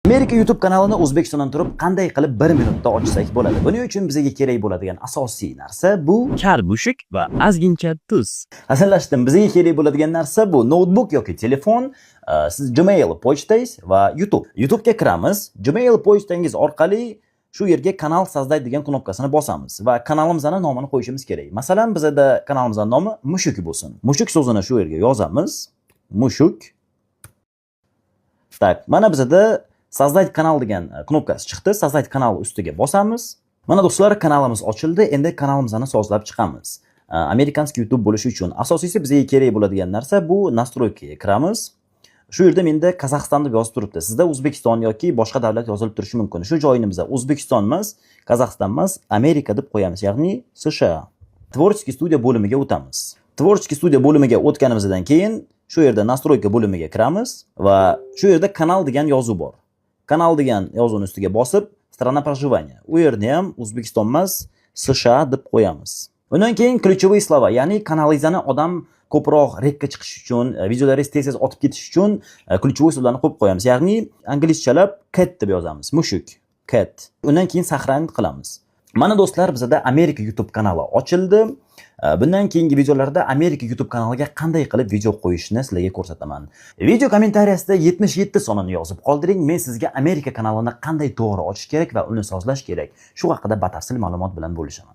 Amerika YouTube kanalini O'zbekistondan turib qanday qilib 1 minutda ochsak bo'ladi? Buning uchun bizga kerak bo'ladigan asosiy narsa bu kar mushuk va ozgincha tuz. Aslashdim, bizga kerak bo'ladigan narsa bu notebook yoki telefon, siz Gmail pochtangiz va YouTube. YouTube'ga kiramiz. Gmail pochtangiz orqali shu yerga kanal sozdать degan knopkasini bosamiz va kanalimizning nomini qo'yishimiz kerak. Masalan, bizda kanalimizning nomi Mushuk bo'lsin. Mushuk so'zini shu yerga yozamiz. Mushuk. Tak, mana bizda sozdать kanal degan knopkasi chiqdi. Sozdать kanal ustiga bosamiz. Mana do'stlar, kanalimiz ochildi. Endi kanalimizni sozlab chiqamiz. Amerikanskiy YouTube bo'lishi uchun asosiysi bizga kerak bo'ladigan narsa bu настройкаga kiramiz. Shu yerda menda Qozog'iston deb yozib turibdi. Sizda O'zbekiston yoki boshqa davlat yozilib turishi mumkin. Shu joyini biz O'zbekiston emas, Qozog'iston emas, Amerika deb qo'yamiz, ya'ni США. Творческий studiya bo'limiga o'tamiz. Tvorческий studiya bo'limiga o'tganimizdan keyin shu yerda настройка bo'limiga kiramiz va shu yerda kanal degan yozuv bor. Kanal degan yozuvni ustiga bosib, strana проживания. U yerni ham O'zbekiston emas, США deb qo'yamiz. Undan keyin ключевые слова, ya'ni kanalizani odam ko'proq rekka chiqish uchun, videolaringiz tez-tez otib ketish uchun ключевой so'zlarni qo'yib qo'yamiz. Ya'ni inglizchalab cat deb yozamiz. Mushuk, cat. Undan keyin saqlanib qilamiz. Mana do'stlar, bizda Amerika YouTube kanali ochildi. Bundan keyingi videolarda Amerika YouTube kanaliga qanday qilib video qo'yishni sizlarga ko'rsataman. Video kommentariyasida 77 sonini yozib qoldiring. Men sizga Amerika kanalini qanday to'g'ri ochish kerak va uni sozlash kerak, shu haqida batafsil ma'lumot bilan bo'lishaman.